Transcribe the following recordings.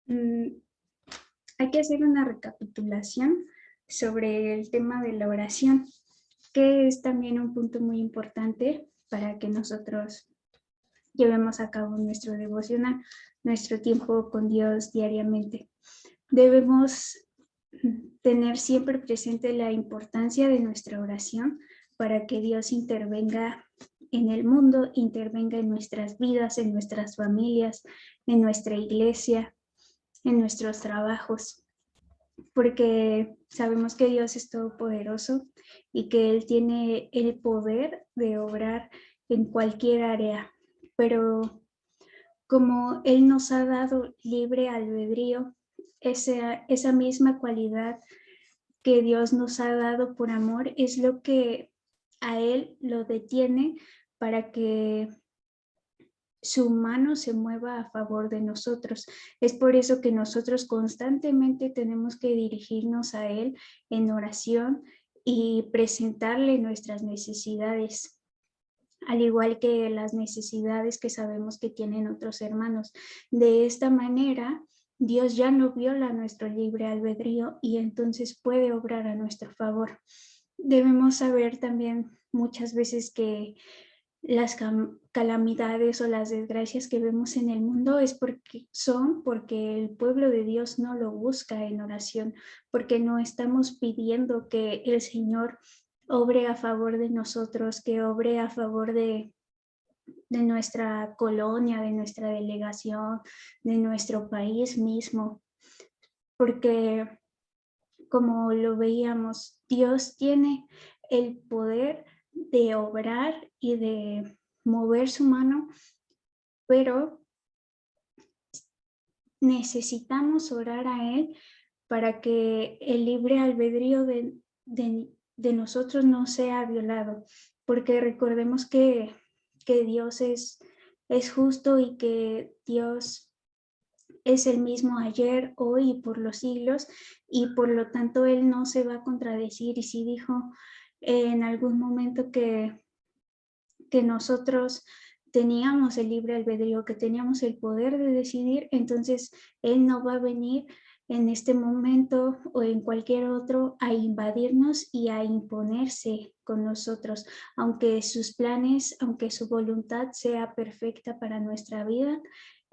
Mm, Hay que hacer una recapitulación sobre el tema de la oración, que es también un punto muy importante para que nosotros llevemos a cabo nuestro devocional, nuestro tiempo con Dios diariamente. Debemos tener siempre presente la importancia de nuestra oración para que Dios intervenga en el mundo, intervenga en nuestras vidas, en nuestras familias, en nuestra iglesia, en nuestros trabajos, porque sabemos que Dios es todopoderoso y que Él tiene el poder de obrar en cualquier área, pero como Él nos ha dado libre albedrío, esa misma cualidad que Dios nos ha dado por amor es lo que a Él lo detiene para que su mano se mueva a favor de nosotros. Es por eso que nosotros constantemente tenemos que dirigirnos a Él en oración y presentarle nuestras necesidades, al igual que las necesidades que sabemos que tienen otros hermanos. De esta manera, Dios ya no viola nuestro libre albedrío y entonces puede obrar a nuestro favor. Debemos saber también muchas veces que las calamidades o las desgracias que vemos en el mundo porque el pueblo de Dios no lo busca en oración, porque no estamos pidiendo que el Señor obre a favor de nosotros, que obre a favor de nuestra colonia, de nuestra delegación, de nuestro país mismo, porque como lo veíamos, Dios tiene el poder de obrar y de mover su mano, pero necesitamos orar a Él para que el libre albedrío de nosotros no sea violado, porque recordemos que Dios es justo y que Dios es el mismo ayer, hoy y por los siglos, y por lo tanto Él no se va a contradecir. Y si dijo en algún momento que nosotros teníamos el libre albedrío, que teníamos el poder de decidir, entonces Él no va a venir en este momento o en cualquier otro a invadirnos y a imponerse con nosotros, aunque sus planes, aunque su voluntad sea perfecta para nuestra vida,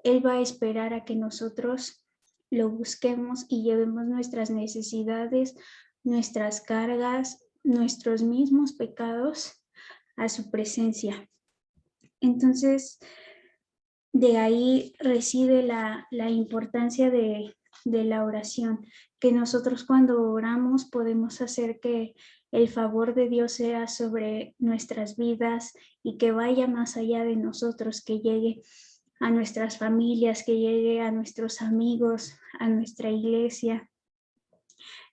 Él va a esperar a que nosotros lo busquemos y llevemos nuestras necesidades, nuestras cargas, nuestros mismos pecados a su presencia. Entonces, de ahí reside la importancia de la oración, que nosotros cuando oramos podemos hacer que el favor de Dios sea sobre nuestras vidas y que vaya más allá de nosotros, que llegue a nuestras familias, que llegue a nuestros amigos, a nuestra iglesia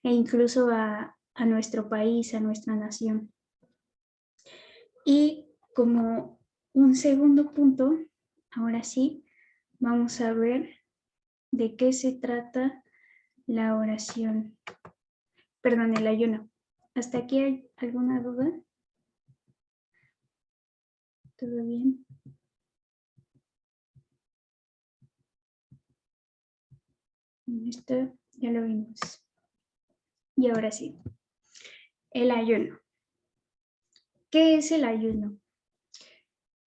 e incluso a nuestro país, a nuestra nación. Y como un segundo punto, ahora sí, vamos a ver de qué se trata la oración. Perdón, el ayuno. ¿Hasta aquí hay alguna duda? ¿Todo bien? Esto ya lo vimos. Y ahora sí, el ayuno. ¿Qué es el ayuno?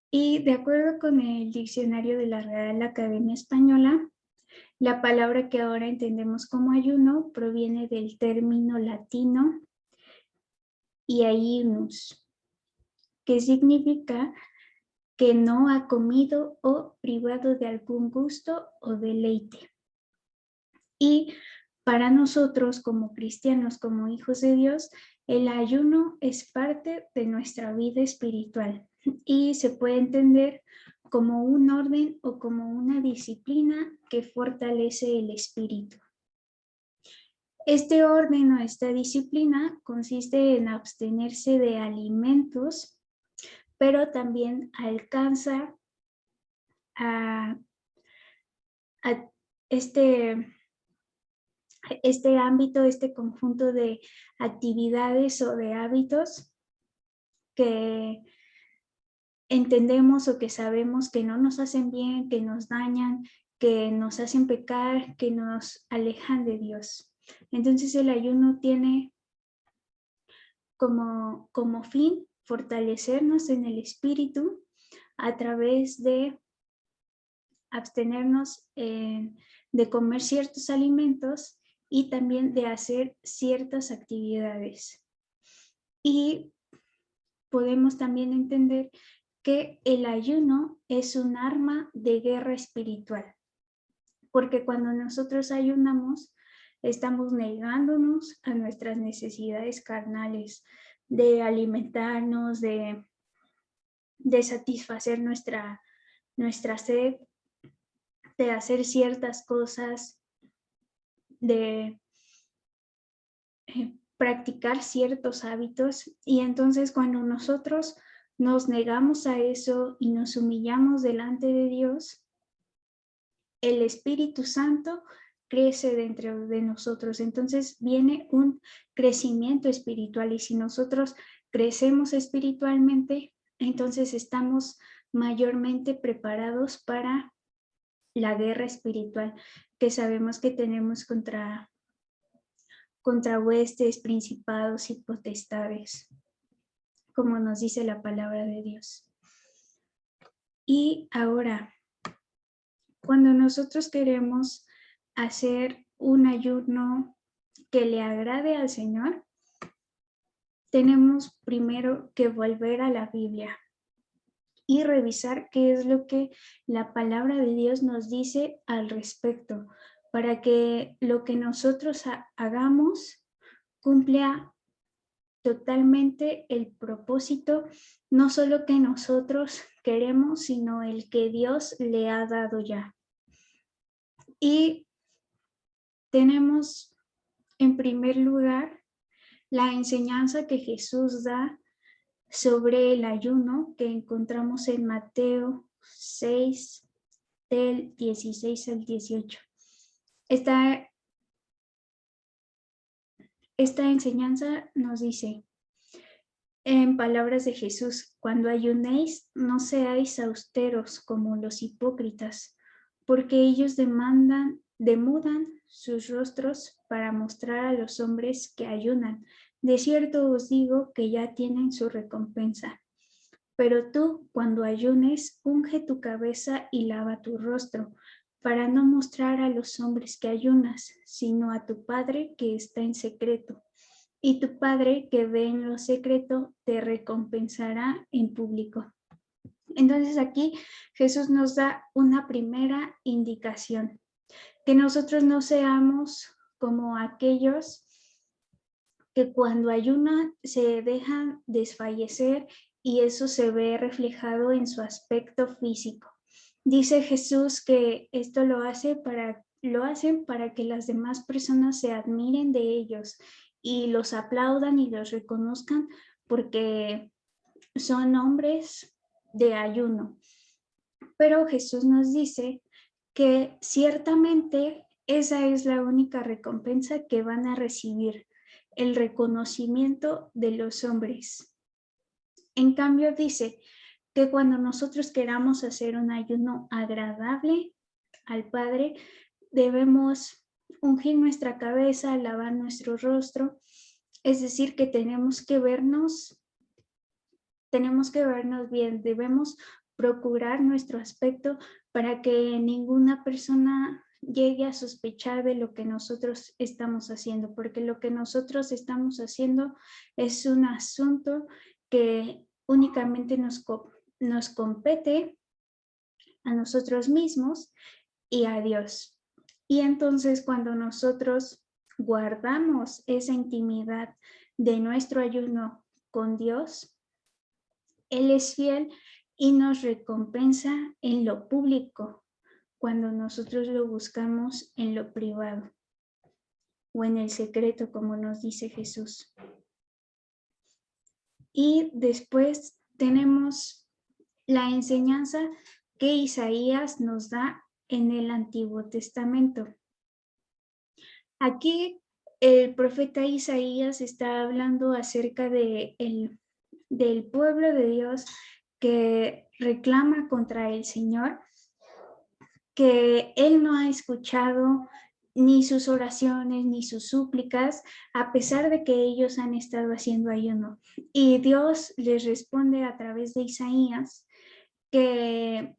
Y de acuerdo con el diccionario de la Real Academia Española, la palabra que ahora entendemos como ayuno proviene del término latino iaiunus, que significa que no ha comido o privado de algún gusto o deleite. Y para nosotros como cristianos, como hijos de Dios, el ayuno es parte de nuestra vida espiritual y se puede entender como un orden o como una disciplina que fortalece el espíritu. Este orden o esta disciplina consiste en abstenerse de alimentos, pero también alcanza a este ámbito, este conjunto de actividades o de hábitos que entendemos o que sabemos que no nos hacen bien, que nos dañan, que nos hacen pecar, que nos alejan de Dios. Entonces el ayuno tiene como fin fortalecernos en el espíritu a través de abstenernos de comer ciertos alimentos y también de hacer ciertas actividades. Y podemos también entender que el ayuno es un arma de guerra espiritual, porque cuando nosotros ayunamos, estamos negándonos a nuestras necesidades carnales, de alimentarnos, de satisfacer nuestra sed, de hacer ciertas cosas, de practicar ciertos hábitos. Y entonces cuando nosotros nos negamos a eso y nos humillamos delante de Dios, el Espíritu Santo crece dentro de nosotros. Entonces viene un crecimiento espiritual, y si nosotros crecemos espiritualmente, entonces estamos mayormente preparados para la guerra espiritual que sabemos que tenemos contra huestes, principados y potestades, como nos dice la palabra de Dios. Y ahora, cuando nosotros queremos hacer un ayuno que le agrade al Señor, tenemos primero que volver a la Biblia y revisar qué es lo que la palabra de Dios nos dice al respecto, para que lo que nosotros hagamos cumpla totalmente el propósito, no solo que nosotros queremos, sino el que Dios le ha dado ya. Y tenemos en primer lugar la enseñanza que Jesús da sobre el ayuno, que encontramos en Mateo 6, del 16 al 18. Esta enseñanza nos dice, en palabras de Jesús: cuando ayunéis, no seáis austeros como los hipócritas, porque ellos demudan sus rostros para mostrar a los hombres que ayunan. De cierto os digo que ya tienen su recompensa. Pero tú, cuando ayunes, unge tu cabeza y lava tu rostro, para no mostrar a los hombres que ayunas, sino a tu Padre que está en secreto. Y tu Padre que ve en lo secreto te recompensará en público. Entonces aquí Jesús nos da una primera indicación, que nosotros no seamos como aquellos que cuando ayunan se dejan desfallecer, y eso se ve reflejado en su aspecto físico. Dice Jesús que esto lo hacen para que las demás personas se admiren de ellos y los aplaudan y los reconozcan porque son hombres de ayuno. Pero Jesús nos dice que ciertamente esa es la única recompensa que van a recibir, el reconocimiento de los hombres. En cambio dice que cuando nosotros queramos hacer un ayuno agradable al Padre, debemos ungir nuestra cabeza, lavar nuestro rostro, es decir, que tenemos que vernos bien, debemos procurar nuestro aspecto para que ninguna persona llegue a sospechar de lo que nosotros estamos haciendo, porque lo que nosotros estamos haciendo es un asunto que únicamente nos compete a nosotros mismos y a Dios. Y entonces cuando nosotros guardamos esa intimidad de nuestro ayuno con Dios, Él es fiel y nos recompensa en lo público cuando nosotros lo buscamos en lo privado o en el secreto, como nos dice Jesús. Y después tenemos la enseñanza que Isaías nos da en el Antiguo Testamento. Aquí el profeta Isaías está hablando acerca del pueblo de Dios que reclama contra el Señor, que Él no ha escuchado ni sus oraciones, ni sus súplicas, a pesar de que ellos han estado haciendo ayuno. Y Dios les responde a través de Isaías que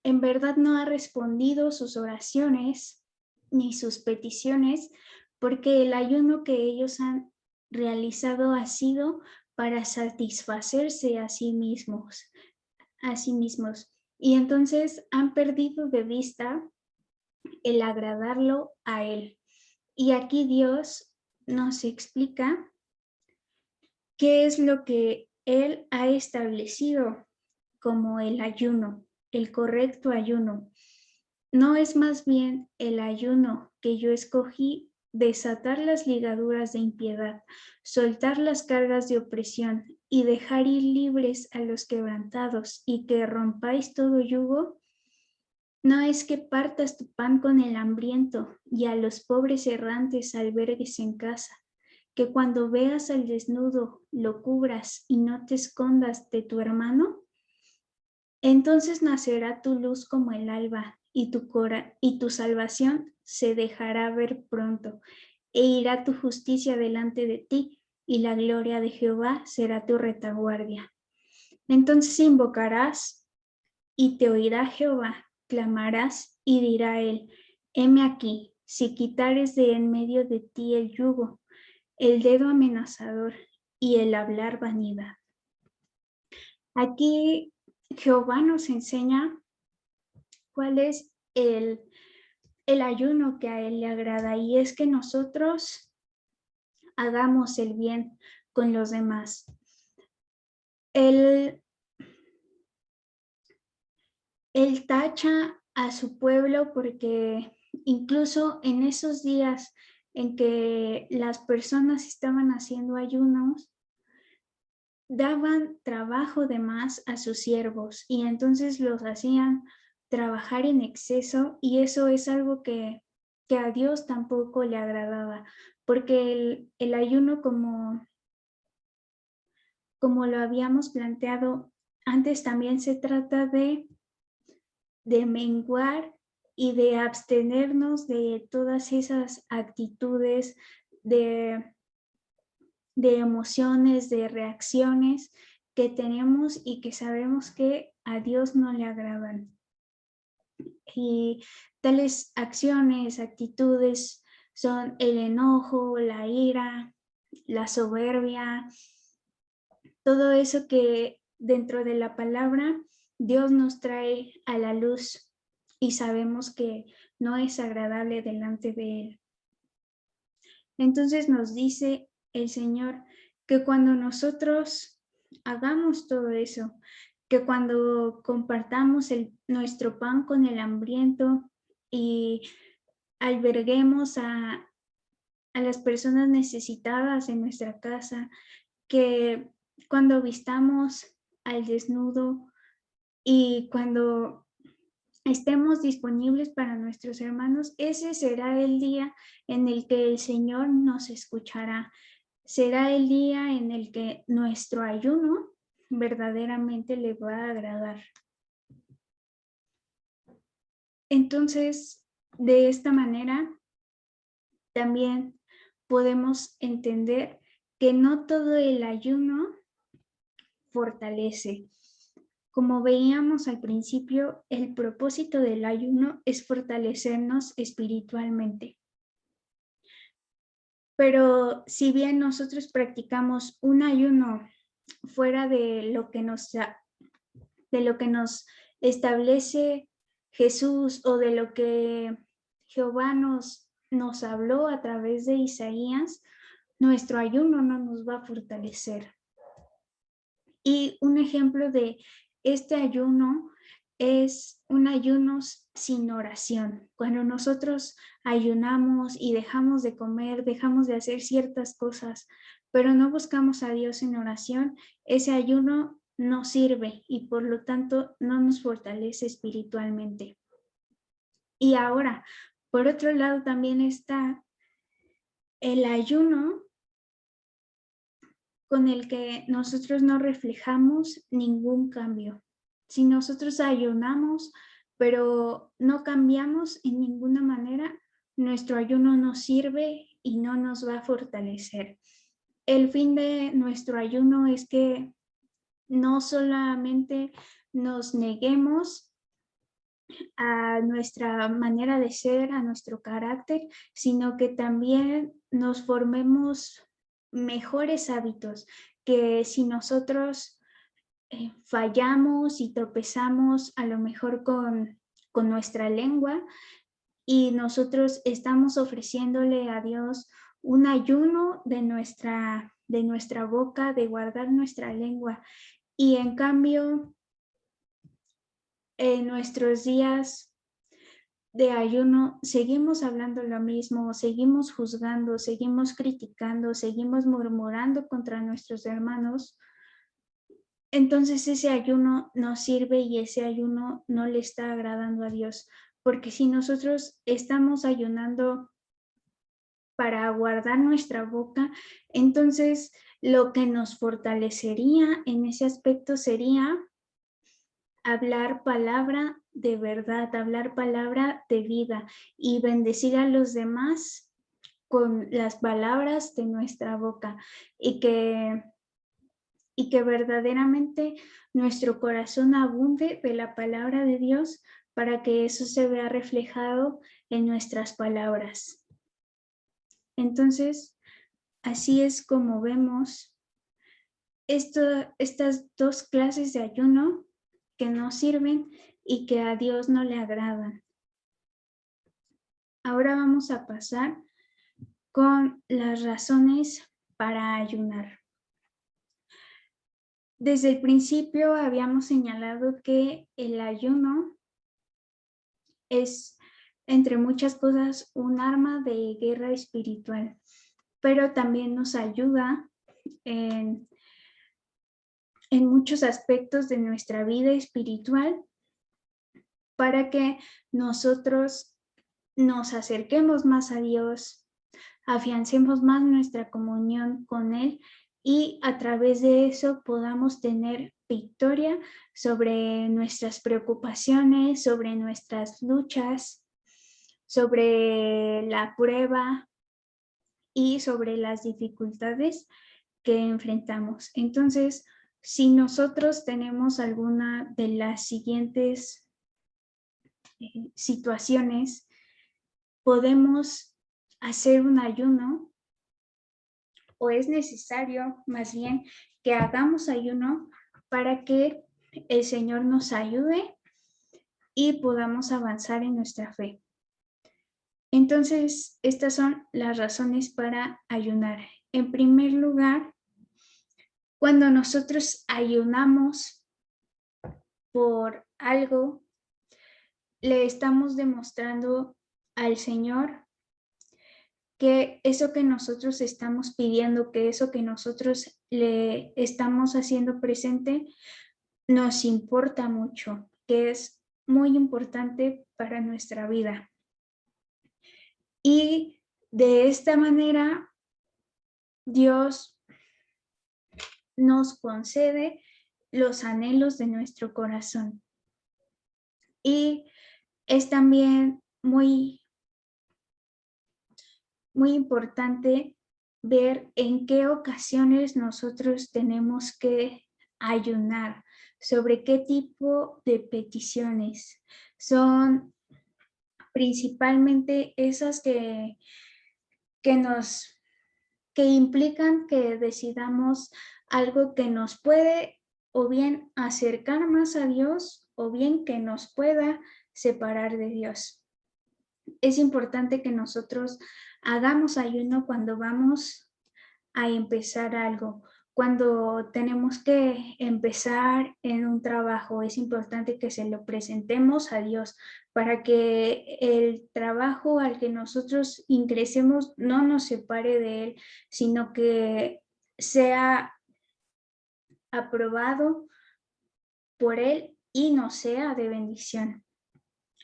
en verdad no ha respondido sus oraciones ni sus peticiones, porque el ayuno que ellos han realizado ha sido para satisfacerse a sí mismos, Y entonces han perdido de vista el agradarlo a Él. Y aquí Dios nos explica qué es lo que Él ha establecido como el ayuno, el correcto ayuno. No es más bien el ayuno que yo escogí desatar las ligaduras de impiedad, soltar las cargas de opresión y dejar ir libres a los quebrantados y que rompáis todo yugo. No es que partas tu pan con el hambriento y a los pobres errantes albergues en casa, que cuando veas al desnudo lo cubras y no te escondas de tu hermano. Entonces nacerá tu luz como el alba y tu salvación se dejará ver pronto, e irá tu justicia delante de ti, y la gloria de Jehová será tu retaguardia. Entonces invocarás y te oirá Jehová, clamarás y dirá él: heme aquí, si quitares de en medio de ti el yugo, el dedo amenazador y el hablar vanidad. Aquí Jehová nos enseña cuál es el ayuno que a Él le agrada, y es que nosotros hagamos el bien con los demás. Él tacha a su pueblo porque incluso en esos días en que las personas estaban haciendo ayunos, daban trabajo de más a sus siervos y entonces los hacían trabajar en exceso, y eso es algo que a Dios tampoco le agradaba, porque el ayuno, como lo habíamos planteado antes, también se trata de menguar y de abstenernos de todas esas actitudes, de emociones, de reacciones que tenemos y que sabemos que a Dios no le agradan. Y tales acciones, actitudes son el enojo, la ira, la soberbia, todo eso que dentro de la palabra Dios nos trae a la luz y sabemos que no es agradable delante de Él. Entonces nos dice el Señor que cuando nosotros hagamos todo eso, que cuando compartamos nuestro pan con el hambriento y alberguemos a las personas necesitadas en nuestra casa, que cuando vistamos al desnudo y cuando estemos disponibles para nuestros hermanos, ese será el día en el que el Señor nos escuchará. Será el día en el que nuestro ayuno verdaderamente le va a agradar. Entonces, de esta manera, también podemos entender que no todo el ayuno fortalece. Como veíamos al principio, el propósito del ayuno es fortalecernos espiritualmente. Pero si bien nosotros practicamos un ayuno fuera de lo que nos establece Jesús, o de lo que Jehová nos habló a través de Isaías, nuestro ayuno no nos va a fortalecer. Y un ejemplo de este ayuno es un ayuno sin oración. Cuando nosotros ayunamos y dejamos de comer, dejamos de hacer ciertas cosas, pero no buscamos a Dios en oración, ese ayuno no sirve y por lo tanto no nos fortalece espiritualmente. Y ahora, por otro lado, también está el ayuno con el que nosotros no reflejamos ningún cambio. Si nosotros ayunamos, pero no cambiamos en ninguna manera, nuestro ayuno no sirve y no nos va a fortalecer. El fin de nuestro ayuno es que no solamente nos neguemos a nuestra manera de ser, a nuestro carácter, sino que también nos formemos mejores hábitos, que si nosotros fallamos y tropezamos a lo mejor con nuestra lengua y nosotros estamos ofreciéndole a Dios un ayuno de nuestra boca, de guardar nuestra lengua, y en cambio en nuestros días de ayuno seguimos hablando lo mismo, seguimos juzgando, seguimos criticando, seguimos murmurando contra nuestros hermanos, entonces ese ayuno no sirve y ese ayuno no le está agradando a Dios, porque si nosotros estamos ayunando para guardar nuestra boca, entonces lo que nos fortalecería en ese aspecto sería hablar palabra de verdad, hablar palabra de vida y bendecir a los demás con las palabras de nuestra boca y que verdaderamente nuestro corazón abunde de la palabra de Dios para que eso se vea reflejado en nuestras palabras. Entonces, así es como vemos estas dos clases de ayuno que no sirven y que a Dios no le agradan. Ahora vamos a pasar con las razones para ayunar. Desde el principio habíamos señalado que el ayuno es, entre muchas cosas, un arma de guerra espiritual, pero también nos ayuda en muchos aspectos de nuestra vida espiritual para que nosotros nos acerquemos más a Dios, afiancemos más nuestra comunión con Él y a través de eso podamos tener victoria sobre nuestras preocupaciones, sobre nuestras luchas, sobre la prueba y sobre las dificultades que enfrentamos. Entonces, si nosotros tenemos alguna de las siguientes situaciones, podemos hacer un ayuno, o es necesario más bien que hagamos ayuno para que el Señor nos ayude y podamos avanzar en nuestra fe. Entonces, estas son las razones para ayunar. En primer lugar, cuando nosotros ayunamos por algo, le estamos demostrando al Señor que eso que nosotros estamos pidiendo, que eso que nosotros le estamos haciendo presente, nos importa mucho, que es muy importante para nuestra vida. Y de esta manera, Dios nos concede los anhelos de nuestro corazón. Y es también muy importante ver en qué ocasiones nosotros tenemos que ayunar, sobre qué tipo de peticiones. Son principalmente esas que implican que decidamos algo que nos puede o bien acercar más a Dios o bien que nos pueda separar de Dios. Es importante que nosotros hagamos ayuno cuando vamos a empezar algo. Cuando tenemos que empezar en un trabajo, es importante que se lo presentemos a Dios para que el trabajo al que nosotros ingresemos no nos separe de Él, sino que sea aprobado por Él y nos sea de bendición.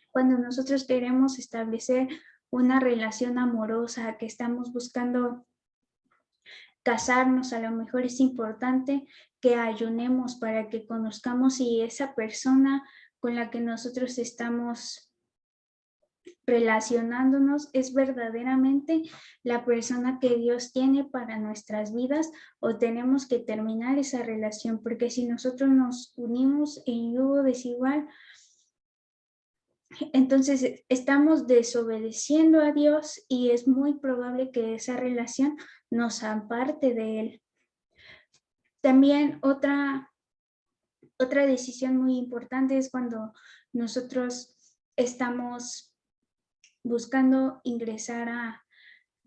Cuando nosotros queremos establecer una relación amorosa, que estamos buscando casarnos, a lo mejor es importante que ayunemos para que conozcamos si esa persona con la que nosotros estamos relacionándonos es verdaderamente la persona que Dios tiene para nuestras vidas, o tenemos que terminar esa relación, porque si nosotros nos unimos en yugo desigual, entonces estamos desobedeciendo a Dios y es muy probable que esa relación nos aparte de Él. También otra decisión muy importante es cuando nosotros estamos buscando ingresar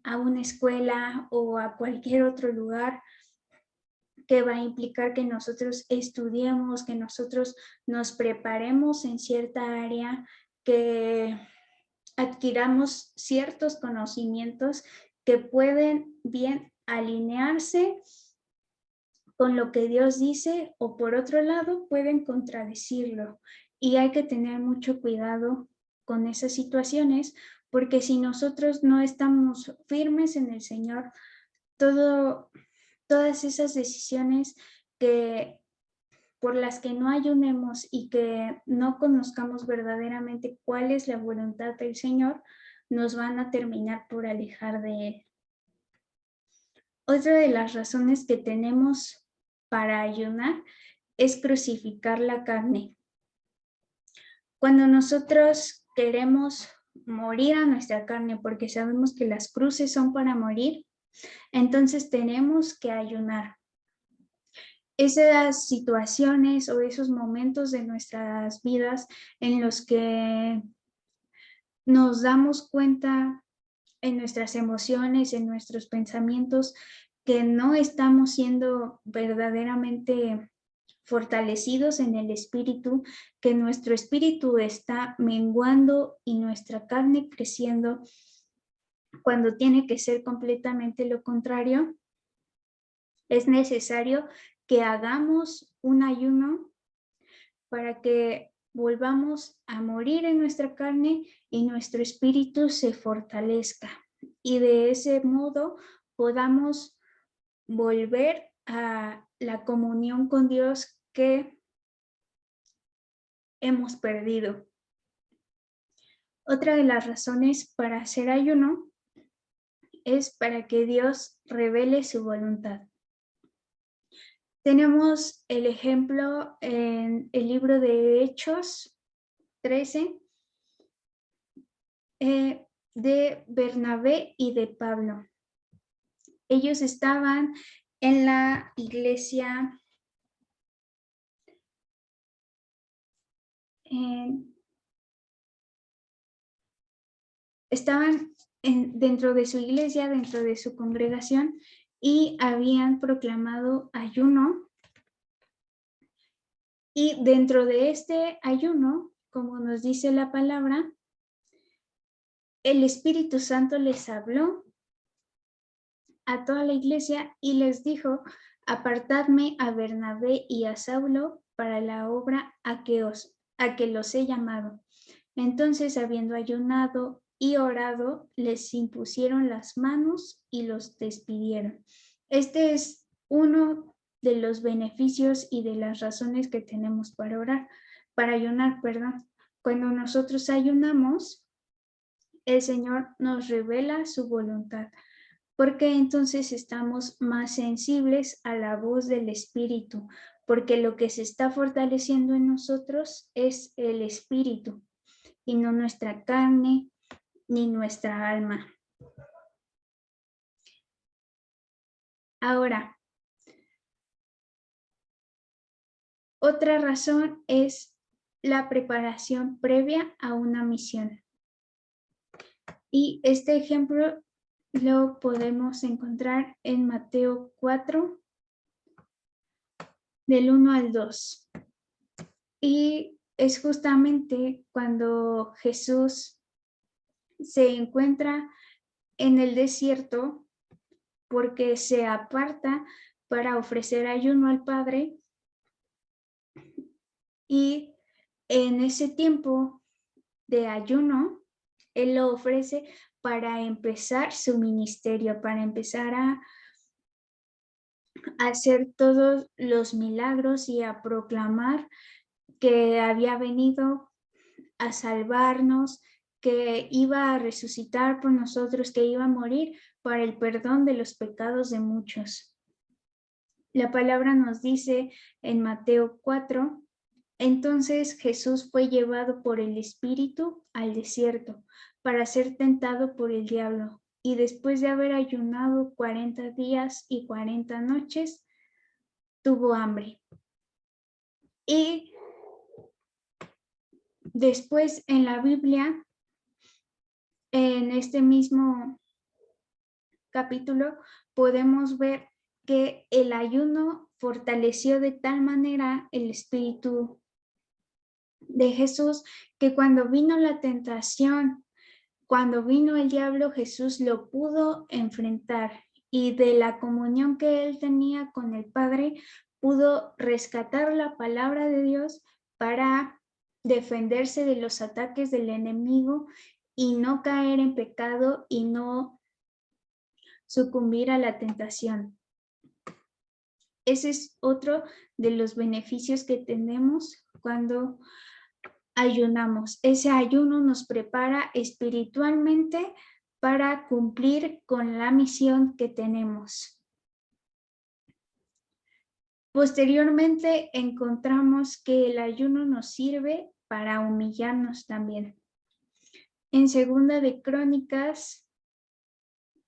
a una escuela o a cualquier otro lugar que va a implicar que nosotros estudiemos, que nosotros nos preparemos en cierta área, que adquiramos ciertos conocimientos que pueden bien alinearse con lo que Dios dice, o por otro lado pueden contradecirlo. Y hay que tener mucho cuidado con esas situaciones, porque si nosotros no estamos firmes en el Señor, todas esas decisiones por las que no ayunemos y que no conozcamos verdaderamente cuál es la voluntad del Señor, nos van a terminar por alejar de Él. Otra de las razones que tenemos para ayunar es crucificar la carne. Cuando nosotros queremos morir a nuestra carne porque sabemos que las cruces son para morir, entonces tenemos que ayunar. Esas situaciones o esos momentos de nuestras vidas en los que nos damos cuenta en nuestras emociones, en nuestros pensamientos, que no estamos siendo verdaderamente fortalecidos en el espíritu, que nuestro espíritu está menguando y nuestra carne creciendo, cuando tiene que ser completamente lo contrario. Es necesario que hagamos un ayuno para que volvamos a morir en nuestra carne y nuestro espíritu se fortalezca. Y de ese modo podamos volver a la comunión con Dios que hemos perdido. Otra de las razones para hacer ayuno es para que Dios revele su voluntad. Tenemos el ejemplo en el libro de Hechos 13 de Bernabé y de Pablo. Ellos estaban en la iglesia dentro de su iglesia, dentro de su congregación, y habían proclamado ayuno. Y dentro de este ayuno, como nos dice la palabra, el Espíritu Santo les habló a toda la iglesia y les dijo: apartadme a Bernabé y a Saulo para la obra a que los he llamado. Entonces, habiendo ayunado y orado, les impusieron las manos y los despidieron. Este es uno de los beneficios y de las razones que tenemos para ayunar. Cuando nosotros ayunamos, el Señor nos revela su voluntad, porque entonces estamos más sensibles a la voz del Espíritu, porque lo que se está fortaleciendo en nosotros es el Espíritu y no nuestra carne ni nuestra alma. Ahora, otra razón es la preparación previa a una misión. Y este ejemplo lo podemos encontrar en Mateo 4, del 1 al 2. Y es justamente cuando Jesús se encuentra en el desierto porque se aparta para ofrecer ayuno al Padre, y en ese tiempo de ayuno Él lo ofrece para empezar su ministerio, para empezar a hacer todos los milagros y a proclamar que había venido a salvarnos, que iba a resucitar por nosotros, que iba a morir para el perdón de los pecados de muchos. La palabra nos dice en Mateo 4, entonces Jesús fue llevado por el Espíritu al desierto para ser tentado por el diablo, y después de haber ayunado 40 días y 40 noches, tuvo hambre. Y después en la Biblia, en este mismo capítulo, podemos ver que el ayuno fortaleció de tal manera el espíritu de Jesús que cuando vino la tentación, cuando vino el diablo, Jesús lo pudo enfrentar, y de la comunión que él tenía con el Padre, pudo rescatar la palabra de Dios para defenderse de los ataques del enemigo y no caer en pecado y no sucumbir a la tentación. Ese es otro de los beneficios que tenemos cuando ayunamos. Ese ayuno nos prepara espiritualmente para cumplir con la misión que tenemos. Posteriormente encontramos que el ayuno nos sirve para humillarnos también. En Segunda de Crónicas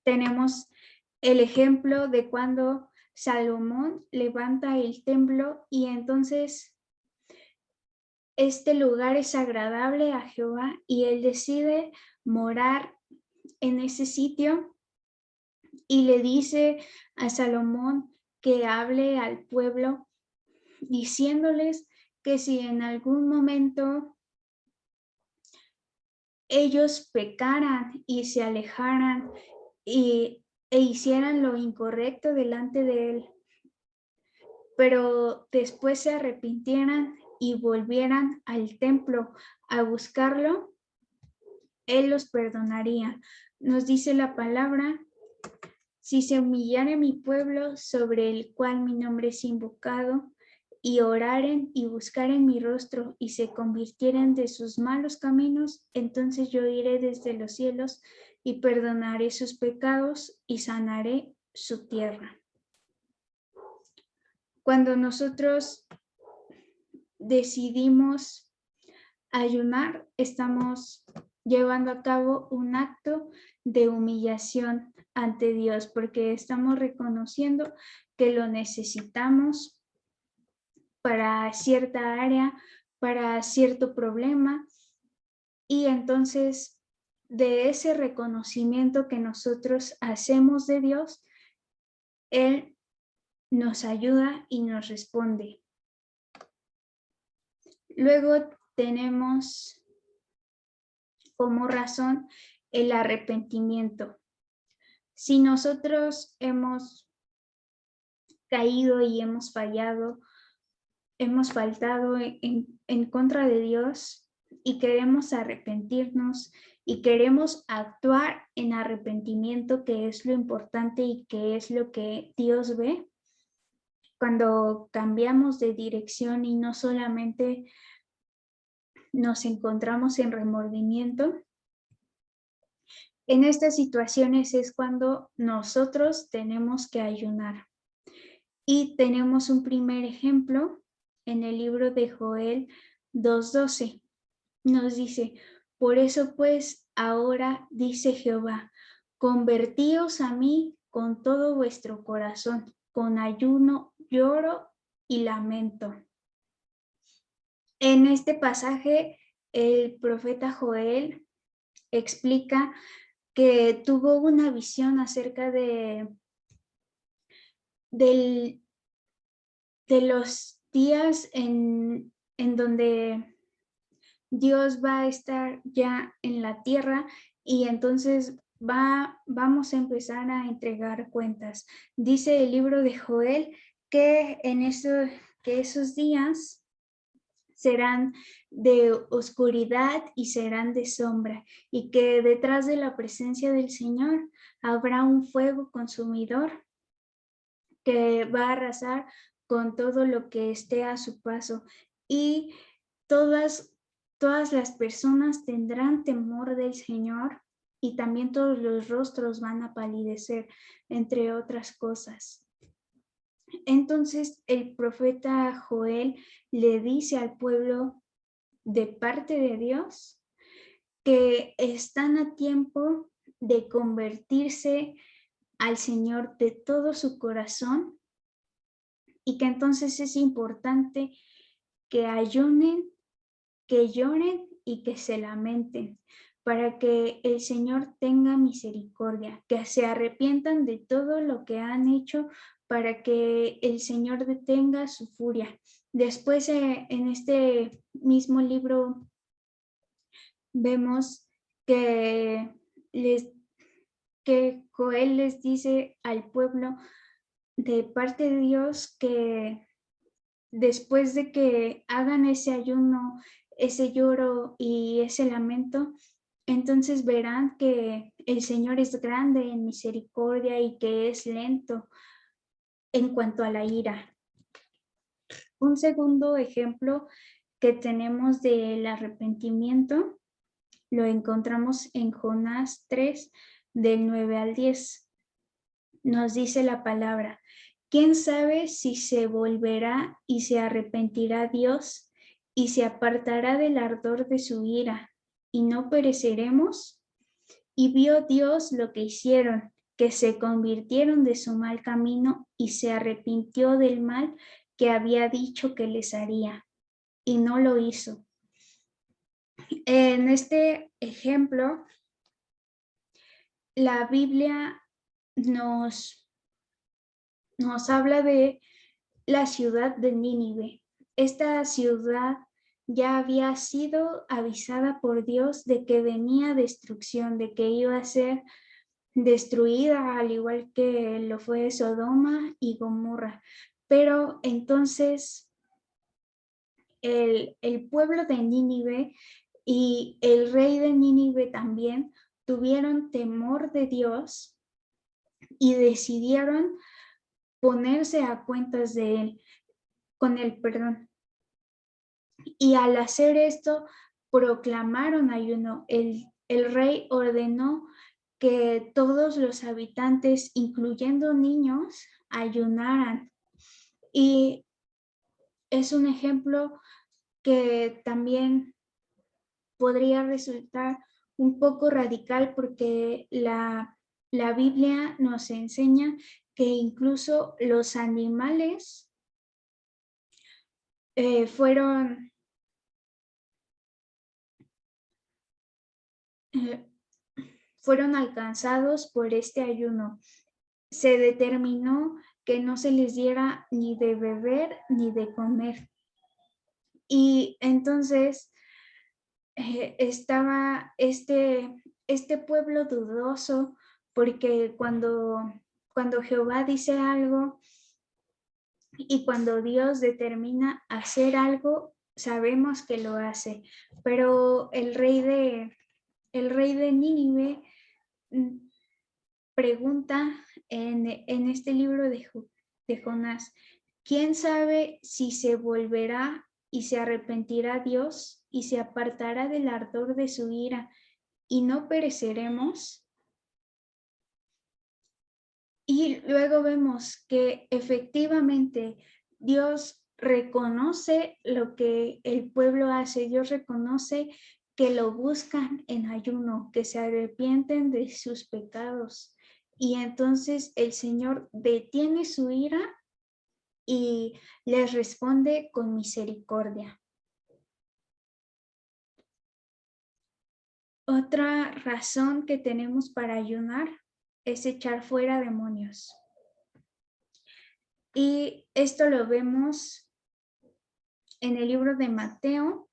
tenemos el ejemplo de cuando Salomón levanta el templo y entonces este lugar es agradable a Jehová y él decide morar en ese sitio y le dice a Salomón que hable al pueblo diciéndoles que si en algún momento ellos pecaran y se alejaran e hicieran lo incorrecto delante de él, pero después se arrepintieran y volvieran al templo a buscarlo, él los perdonaría. Nos dice la palabra: si se humillare mi pueblo sobre el cual mi nombre es invocado, y oraren y buscaren mi rostro y se convirtieren de sus malos caminos, entonces yo iré desde los cielos y perdonaré sus pecados y sanaré su tierra. Cuando nosotros decidimos ayunar, estamos llevando a cabo un acto de humillación ante Dios, porque estamos reconociendo que lo necesitamos para cierta área, para cierto problema, y entonces de ese reconocimiento que nosotros hacemos de Dios, Él nos ayuda y nos responde. Luego tenemos como razón el arrepentimiento. Si nosotros hemos caído y hemos fallado, hemos faltado en contra de Dios y queremos arrepentirnos y queremos actuar en arrepentimiento, que es lo importante y que es lo que Dios ve, cuando cambiamos de dirección y no solamente nos encontramos en remordimiento. En estas situaciones es cuando nosotros tenemos que ayunar. Y tenemos un primer ejemplo en el libro de Joel 2:12. Nos dice: por eso pues ahora dice Jehová, convertíos a mí con todo vuestro corazón, con ayuno, lloro y lamento. En este pasaje, el profeta Joel explica que tuvo una visión acerca de los días en donde Dios va a estar ya en la tierra y entonces vamos a empezar a entregar cuentas. Dice el libro de Joel que que esos días serán de oscuridad y serán de sombra, y que detrás de la presencia del Señor habrá un fuego consumidor que va a arrasar con todo lo que esté a su paso. Y todas las personas tendrán temor del Señor y también todos los rostros van a palidecer, entre otras cosas. Entonces el profeta Joel le dice al pueblo de parte de Dios que están a tiempo de convertirse al Señor de todo su corazón y que entonces es importante que ayunen, que lloren y que se lamenten para que el Señor tenga misericordia, que se arrepientan de todo lo que han hecho para que el Señor detenga su furia. Después en este mismo libro vemos que Joel les dice al pueblo de parte de Dios que después de que hagan ese ayuno, ese lloro y ese lamento, entonces verán que el Señor es grande en misericordia y que es lento en cuanto a la ira. Un segundo ejemplo que tenemos del arrepentimiento lo encontramos en Jonás 3, del 9 al 10. Nos dice la palabra: ¿quién sabe si se volverá y se arrepentirá Dios y se apartará del ardor de su ira y no pereceremos? Y vio Dios lo que hicieron, que se convirtieron de su mal camino y se arrepintió del mal que había dicho que les haría, y no lo hizo. En este ejemplo, la Biblia nos habla de la ciudad de Nínive. Esta ciudad ya había sido avisada por Dios de que venía destrucción, de que iba a ser destruida, al igual que lo fue Sodoma y Gomorra. Pero entonces el pueblo de Nínive y el rey de Nínive también tuvieron temor de Dios y decidieron ponerse a cuentas de él, con el perdón. Y al hacer esto, proclamaron ayuno. El rey ordenó que todos los habitantes, incluyendo niños, ayunaran. Y es un ejemplo que también podría resultar un poco radical porque la Biblia nos enseña que incluso los animales fueron alcanzados por este ayuno. Se determinó que no se les diera ni de beber ni de comer. Y entonces estaba este pueblo dudoso, porque cuando Jehová dice algo y cuando Dios determina hacer algo, sabemos que lo hace. Pero el rey de Nínive pregunta en este libro de Jonás: ¿quién sabe si se volverá y se arrepentirá Dios y se apartará del ardor de su ira y no pereceremos? Y luego vemos que efectivamente Dios reconoce lo que el pueblo hace. Dios reconoce que lo buscan en ayuno, que se arrepienten de sus pecados. Y entonces el Señor detiene su ira y les responde con misericordia. Otra razón que tenemos para ayunar es echar fuera demonios. Y esto lo vemos en el libro de Mateo,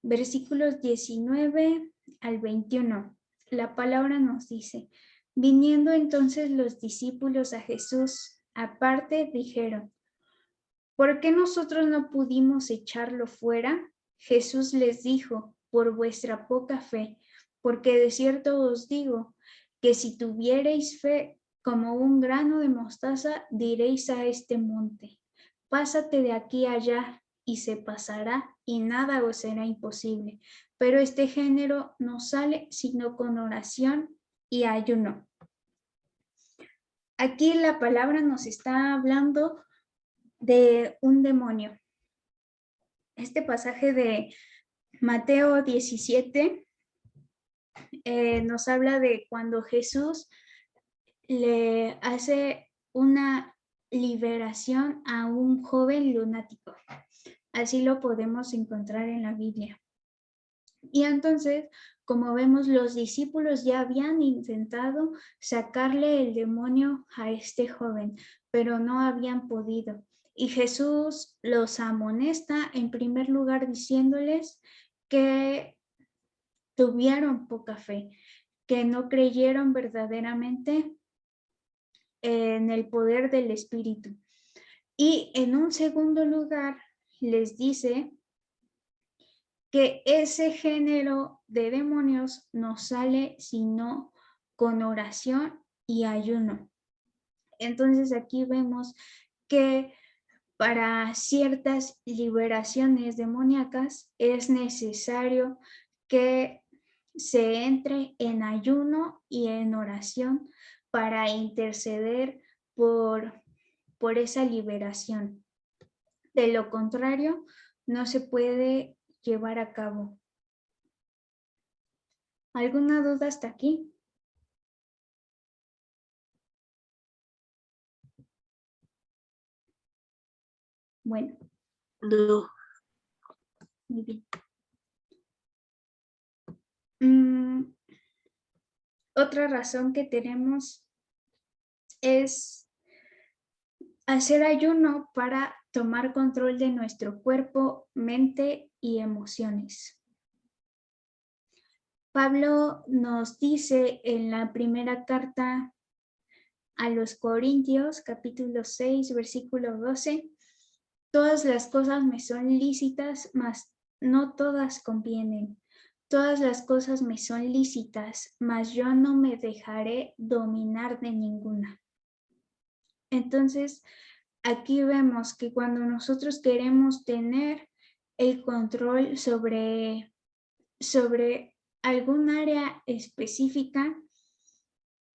versículos 19 al 21. La palabra nos dice: viniendo entonces los discípulos a Jesús aparte, dijeron: ¿por qué nosotros no pudimos echarlo fuera? Jesús les dijo: por vuestra poca fe, porque de cierto os digo que si tuviereis fe como un grano de mostaza, diréis a este monte: pásate de aquí allá, y se pasará y nada os será imposible. Pero este género no sale sino con oración y ayuno. Aquí la palabra nos está hablando de un demonio. Este pasaje de Mateo 17 nos habla de cuando Jesús le hace una liberación a un joven lunático. Así lo podemos encontrar en la Biblia. Y entonces, como vemos, los discípulos ya habían intentado sacarle el demonio a este joven, pero no habían podido. Y Jesús los amonesta en primer lugar diciéndoles que tuvieron poca fe, que no creyeron verdaderamente en el poder del Espíritu. Y en un segundo lugar les dice que ese género de demonios no sale sino con oración y ayuno. Entonces aquí vemos que para ciertas liberaciones demoníacas es necesario que se entre en ayuno y en oración para interceder por esa liberación. De lo contrario, no se puede llevar a cabo. ¿Alguna duda hasta aquí? Bueno. No. Muy bien. Otra razón que tenemos es hacer ayuno para tomar control de nuestro cuerpo, mente y emociones. Pablo nos dice en la primera carta a los Corintios, capítulo 6, versículo 12, todas las cosas me son lícitas, mas no todas convienen. Todas las cosas me son lícitas, mas yo no me dejaré dominar de ninguna. Entonces, aquí vemos que cuando nosotros queremos tener el control sobre algún área específica,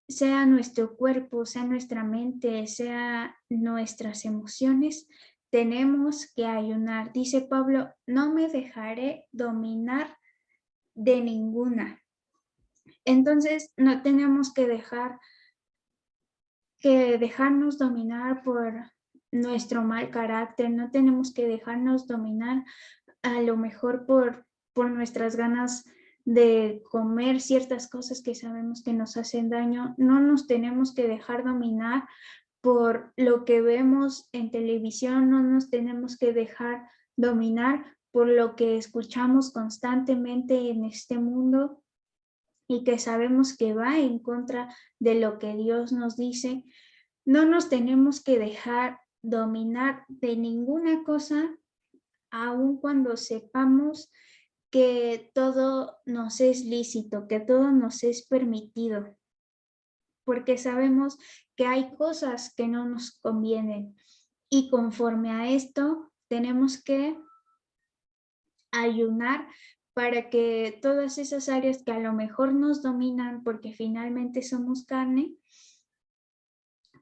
sea nuestro cuerpo, sea nuestra mente, sea nuestras emociones, tenemos que ayunar. Dice Pablo, no me dejaré dominar de ninguna. Entonces, no tenemos que dejarnos dominar por nuestro mal carácter, no tenemos que dejarnos dominar a lo mejor por nuestras ganas de comer ciertas cosas que sabemos que nos hacen daño. No nos tenemos que dejar dominar por lo que vemos en televisión, no nos tenemos que dejar dominar por lo que escuchamos constantemente en este mundo y que sabemos que va en contra de lo que Dios nos dice. No nos tenemos que dejar dominar de ninguna cosa, aun cuando sepamos que todo nos es lícito, que todo nos es permitido, porque sabemos que hay cosas que no nos convienen y conforme a esto tenemos que ayunar para que todas esas áreas que a lo mejor nos dominan porque finalmente somos carne,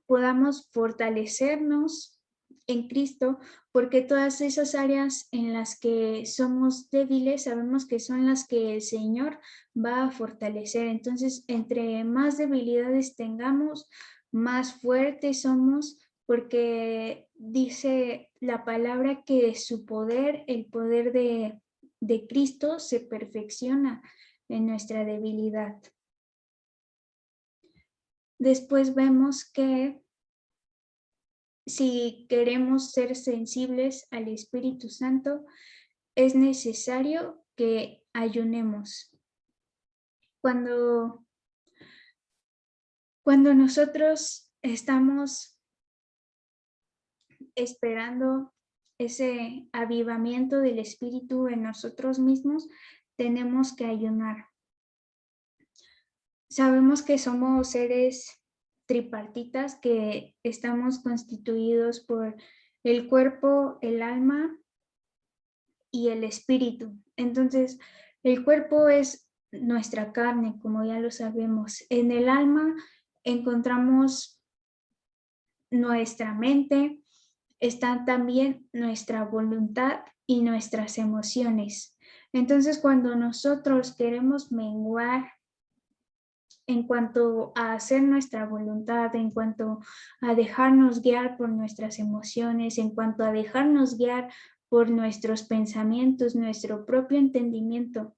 podamos fortalecernos en Cristo, porque todas esas áreas en las que somos débiles sabemos que son las que el Señor va a fortalecer. Entonces, entre más debilidades tengamos, más fuertes somos, porque dice la palabra que su poder, el poder de Cristo, se perfecciona en nuestra debilidad. Después vemos que si queremos ser sensibles al Espíritu Santo, es necesario que ayunemos. Cuando nosotros estamos esperando ese avivamiento del Espíritu en nosotros mismos, tenemos que ayunar. Sabemos que somos seres tripartitas, que estamos constituidos por el cuerpo, el alma y el espíritu. Entonces, el cuerpo es nuestra carne, como ya lo sabemos. En el alma encontramos nuestra mente, está también nuestra voluntad y nuestras emociones. Entonces, cuando nosotros queremos menguar en cuanto a hacer nuestra voluntad, en cuanto a dejarnos guiar por nuestras emociones, en cuanto a dejarnos guiar por nuestros pensamientos, nuestro propio entendimiento,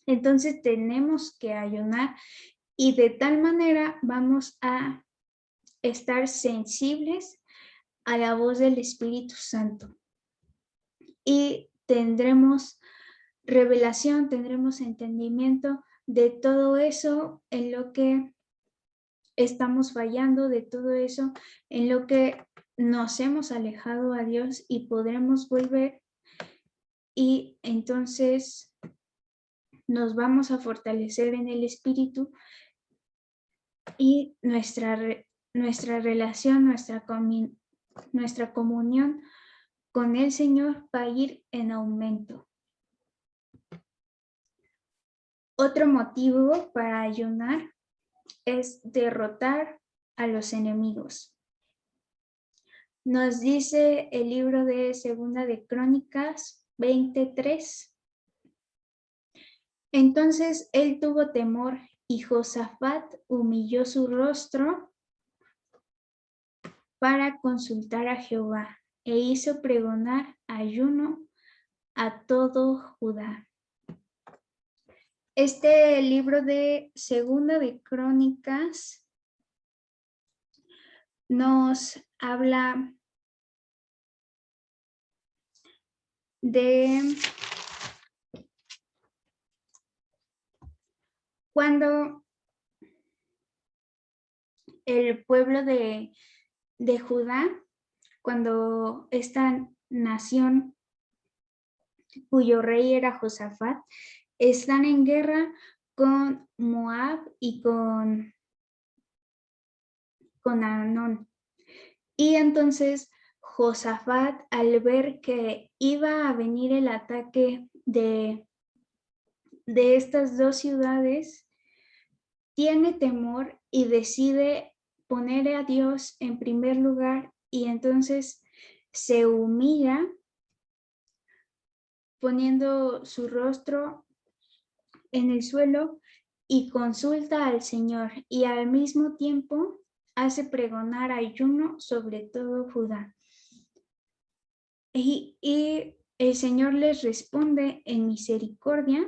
entonces tenemos que ayunar y de tal manera vamos a estar sensibles a la voz del Espíritu Santo y tendremos revelación, tendremos entendimiento de todo eso en lo que estamos fallando, de todo eso en lo que nos hemos alejado a Dios, y podremos volver, y entonces nos vamos a fortalecer en el Espíritu y nuestra relación, nuestra comunión con el Señor va a ir en aumento. Otro motivo para ayunar es derrotar a los enemigos. Nos dice el libro de Segunda de Crónicas 23. Entonces él tuvo temor y Josafat humilló su rostro para consultar a Jehová e hizo pregonar ayuno a todo Judá. Este libro de Segunda de Crónicas nos habla de cuando el pueblo de Judá, cuando esta nación cuyo rey era Josafat, están en guerra con Moab y con Amón. Y entonces Josafat, al ver que iba a venir el ataque de estas dos ciudades, tiene temor y decide poner a Dios en primer lugar, y entonces se humilla poniendo su rostro en el suelo y consulta al Señor, y al mismo tiempo hace pregonar ayuno sobre todo Judá. Y el Señor les responde en misericordia,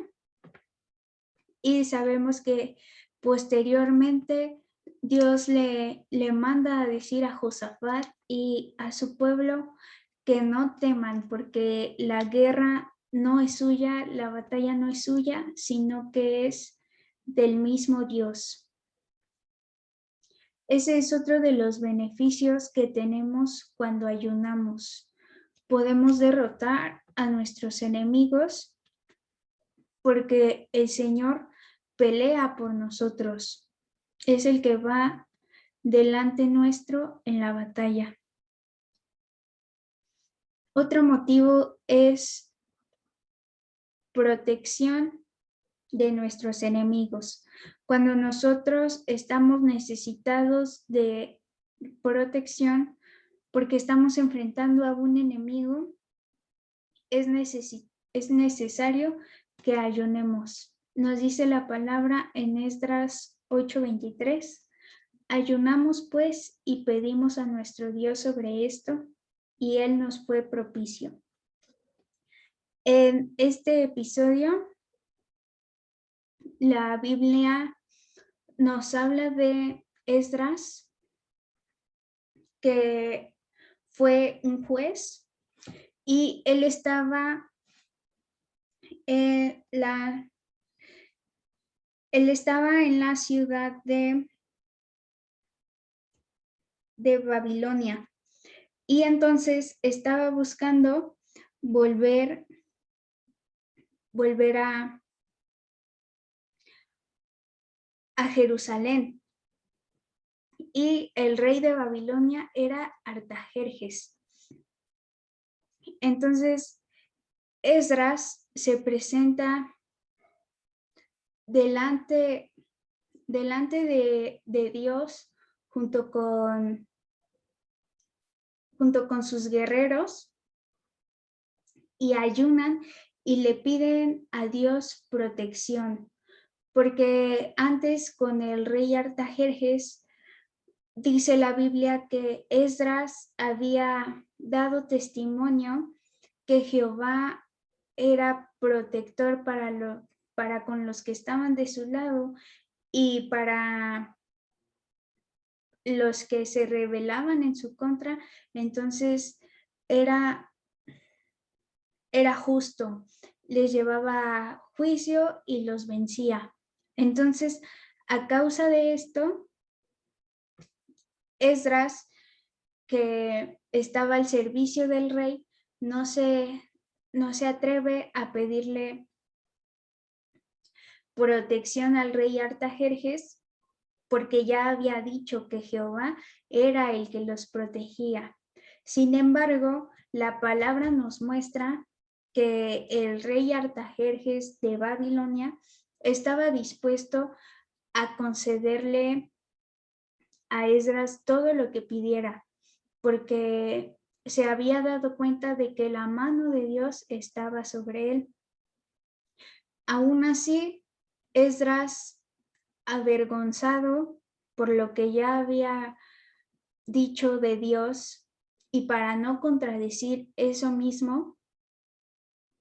y sabemos que posteriormente Dios le manda a decir a Josafat y a su pueblo que no teman, porque la guerra no es suya, la batalla no es suya, sino que es del mismo Dios. Ese es otro de los beneficios que tenemos cuando ayunamos. Podemos derrotar a nuestros enemigos porque el Señor pelea por nosotros. Es el que va delante nuestro en la batalla. Otro motivo es protección de nuestros enemigos. Cuando nosotros estamos necesitados de protección porque estamos enfrentando a un enemigo, es necesario que ayunemos. Nos dice la palabra en Esdras 8:23. Ayunamos pues y pedimos a nuestro Dios sobre esto, y Él nos fue propicio. En este episodio, la Biblia nos habla de Esdras, que fue un juez, y él estaba en la ciudad de Babilonia, y entonces estaba buscando volver a Jerusalén, y el rey de Babilonia era Artajerjes. Entonces Esdras se presenta delante de Dios junto con sus guerreros y ayunan y le piden a Dios protección, porque antes con el rey Artajerjes dice la Biblia que Esdras había dado testimonio que Jehová era protector para con los que estaban de su lado y para los que se rebelaban en su contra. Entonces era justo, les llevaba a juicio y los vencía. Entonces, a causa de esto, Esdras, que estaba al servicio del rey, no se atreve a pedirle protección al rey Artajerjes, porque ya había dicho que Jehová era el que los protegía. Sin embargo, la palabra nos muestra que el rey Artajerjes de Babilonia estaba dispuesto a concederle a Esdras todo lo que pidiera, porque se había dado cuenta de que la mano de Dios estaba sobre él. Aún así, Esdras, avergonzado por lo que ya había dicho de Dios y para no contradecir eso mismo,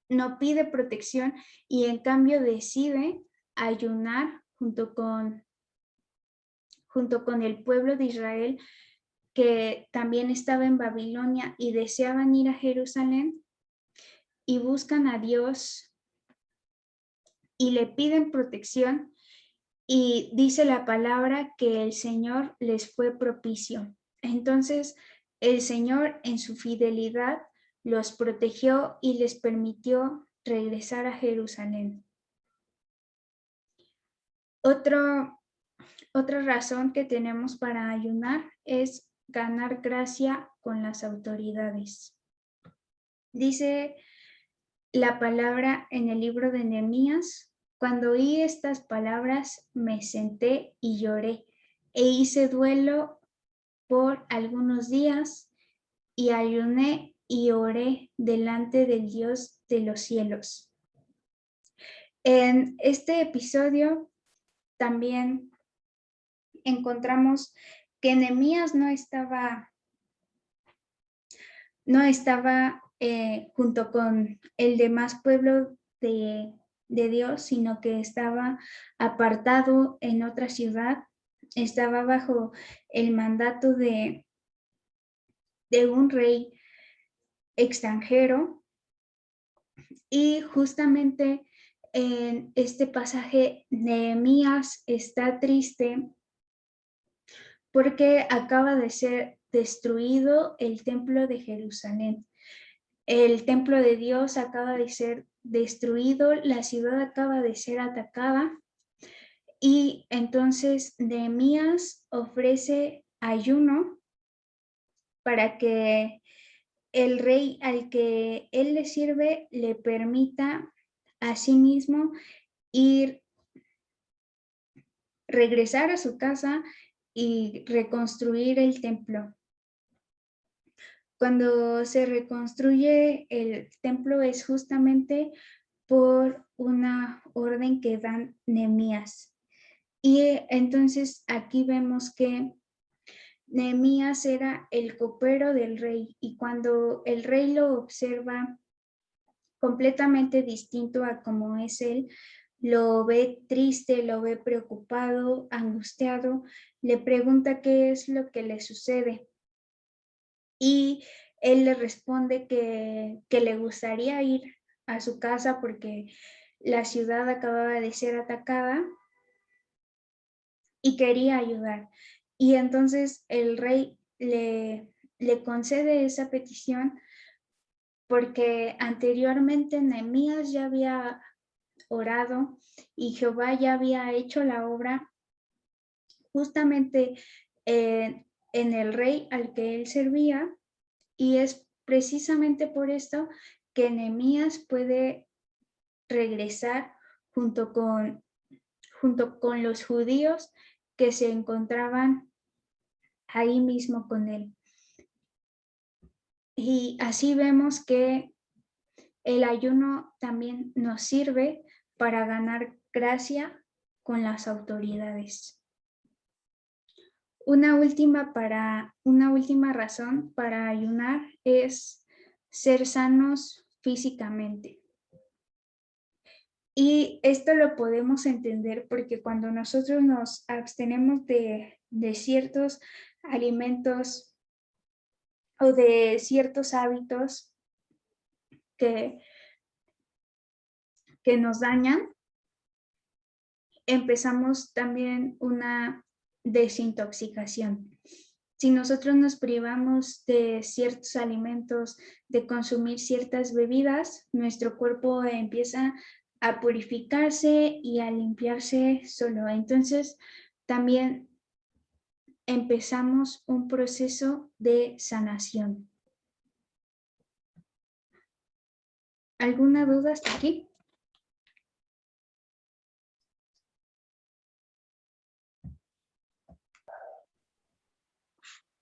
no pide protección y en cambio decide ayunar junto con el pueblo de Israel, que también estaba en Babilonia y deseaban ir a Jerusalén, y buscan a Dios y le piden protección, y dice la palabra que el Señor les fue propicio. Entonces el Señor en su fidelidad los protegió y les permitió regresar a Jerusalén. Otra razón que tenemos para ayunar es ganar gracia con las autoridades. Dice la palabra en el libro de Nehemías: cuando oí estas palabras me senté y lloré e hice duelo por algunos días y ayuné y oré delante del Dios de los cielos. En este episodio también encontramos que Nehemías no estaba junto con el demás pueblo de Dios, sino que estaba apartado en otra ciudad, estaba bajo el mandato de un rey extranjero. Y justamente en este pasaje, Nehemías está triste porque acaba de ser destruido el templo de Jerusalén. El templo de Dios acaba de ser destruido, la ciudad acaba de ser atacada, y entonces Nehemías ofrece ayuno para que el rey al que él le sirve le permita a sí mismo regresar a su casa y reconstruir el templo. Cuando se reconstruye el templo es justamente por una orden que dan Nehemías. Y entonces aquí vemos que Nehemías era el copero del rey, y cuando el rey lo observa completamente distinto a como es él, lo ve triste, lo ve preocupado, angustiado, le pregunta qué es lo que le sucede. Y él le responde que le gustaría ir a su casa porque la ciudad acababa de ser atacada y quería ayudar. Y entonces el rey le concede esa petición porque anteriormente Nehemías ya había orado y Jehová ya había hecho la obra justamente en el rey al que él servía, y es precisamente por esto que Nehemías puede regresar junto con los judíos que se encontraban ahí mismo con él. Y así vemos que el ayuno también nos sirve para ganar gracia con las autoridades. Una última razón para ayunar es ser sanos físicamente. Y esto lo podemos entender porque cuando nosotros nos abstenemos de ciertos alimentos o de ciertos hábitos que nos dañan, empezamos también una desintoxicación. Si nosotros nos privamos de ciertos alimentos, de consumir ciertas bebidas, nuestro cuerpo empieza a purificarse y a limpiarse solo. Entonces, también empezamos un proceso de sanación. ¿Alguna duda hasta aquí?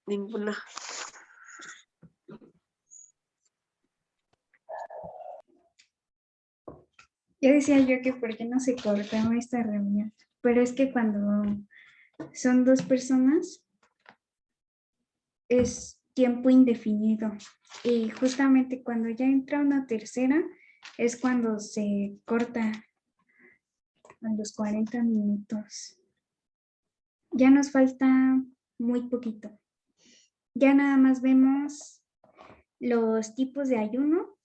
Ninguna. Ya decía yo que por qué no se cortaba esta reunión, pero es que cuando son dos personas es tiempo indefinido y justamente cuando ya entra una tercera es cuando se corta a los 40 minutos. Ya nos falta muy poquito. Ya nada más vemos los tipos de ayuno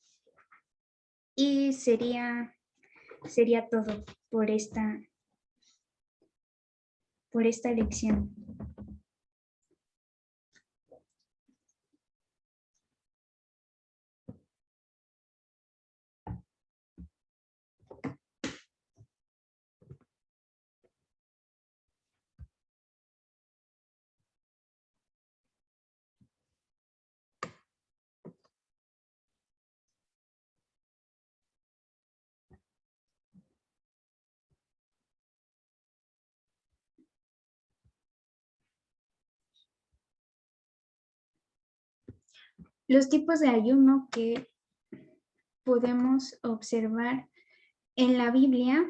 y sería todo por esta lección. Los tipos de ayuno que podemos observar en la Biblia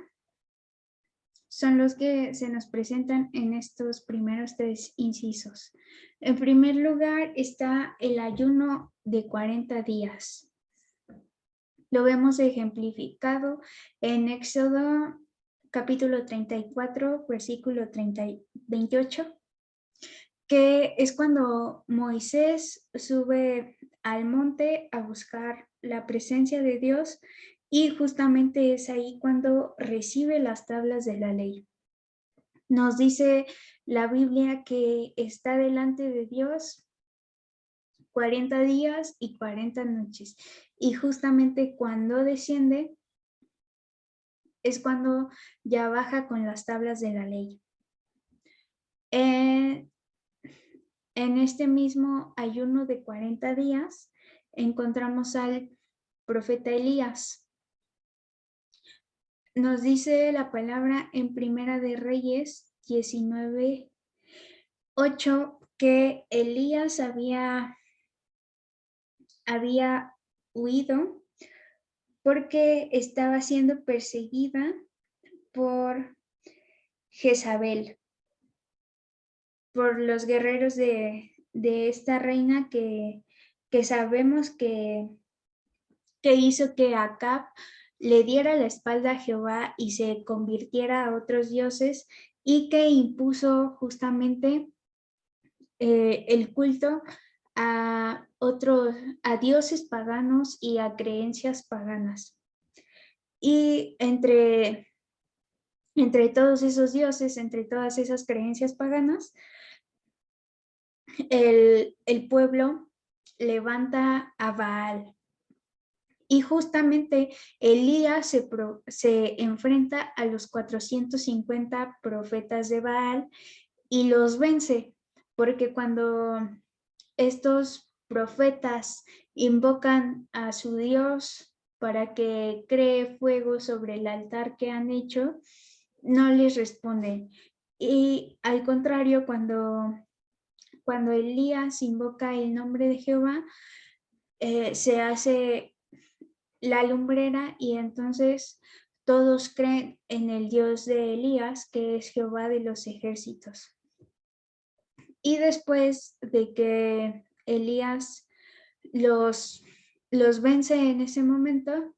son los que se nos presentan en estos primeros tres incisos. En primer lugar está el ayuno de 40 días. Lo vemos ejemplificado en Éxodo capítulo 34, versículo 28, que es cuando Moisés sube al monte a buscar la presencia de Dios y justamente es ahí cuando recibe las tablas de la ley. Nos dice la Biblia que está delante de Dios 40 días y 40 noches. Y justamente cuando desciende es cuando ya baja con las tablas de la ley. En este mismo ayuno de 40 días encontramos al profeta Elías. Nos dice la palabra en Primera de Reyes 19:8 que Elías había huido porque estaba siendo perseguida por Jezabel, por los guerreros de esta reina que sabemos que hizo que Acab le diera la espalda a Jehová y se convirtiera a otros dioses y que impuso justamente el culto a dioses paganos y a creencias paganas. Y entre todos esos dioses, entre todas esas creencias paganas, el pueblo levanta a Baal. Y justamente Elías se enfrenta a los 450 profetas de Baal y los vence, porque cuando estos profetas invocan a su Dios para que cree fuego sobre el altar que han hecho, no les responden. Y al contrario, cuando Elías invoca el nombre de Jehová, se hace la lumbrera y entonces todos creen en el Dios de Elías, que es Jehová de los ejércitos. Y después de que Elías los vence en ese momento,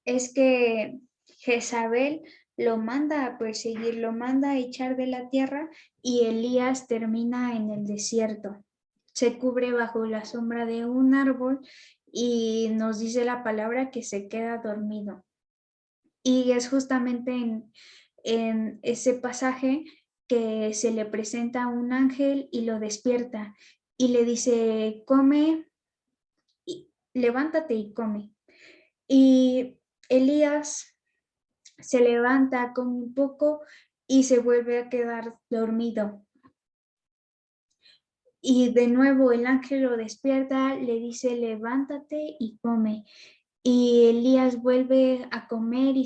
es que Jezabel lo manda a perseguir, lo manda a echar de la tierra y Elías termina en el desierto. Se cubre bajo la sombra de un árbol y nos dice la palabra que se queda dormido. Y es justamente en ese pasaje que se le presenta a un ángel y lo despierta y le dice, come, levántate y come. Y Elías se levanta, come un poco y se vuelve a quedar dormido. Y de nuevo el ángel lo despierta, le dice, levántate y come. Y Elías vuelve a comer y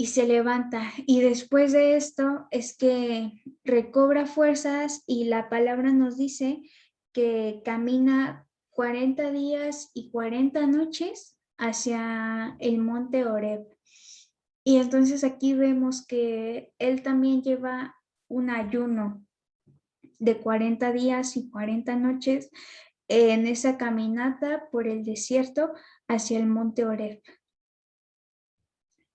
se levanta. Y después de esto es que recobra fuerzas y la palabra nos dice que camina 40 días y 40 noches hacia el monte Horeb. Y entonces aquí vemos que él también lleva un ayuno de 40 días y 40 noches en esa caminata por el desierto hacia el monte Horeb.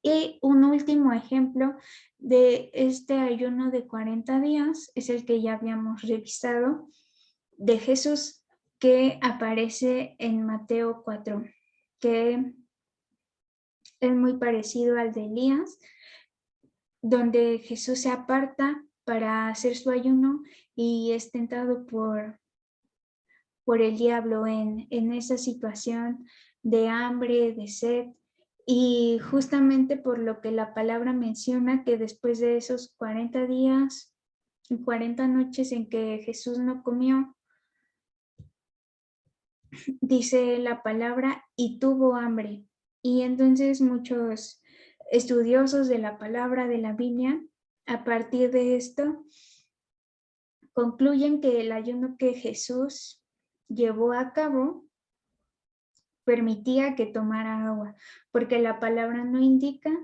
Y un último ejemplo de este ayuno de 40 días es el que ya habíamos revisado de Jesús, que aparece en Mateo 4, que es muy parecido al de Elías, donde Jesús se aparta para hacer su ayuno y es tentado por el diablo en esa situación de hambre, de sed. Y justamente por lo que la palabra menciona que después de esos 40 días y 40 noches en que Jesús no comió, dice la palabra y tuvo hambre. Y entonces muchos estudiosos de la palabra de la Biblia, a partir de esto, concluyen que el ayuno que Jesús llevó a cabo permitía que tomara agua, porque la palabra no indica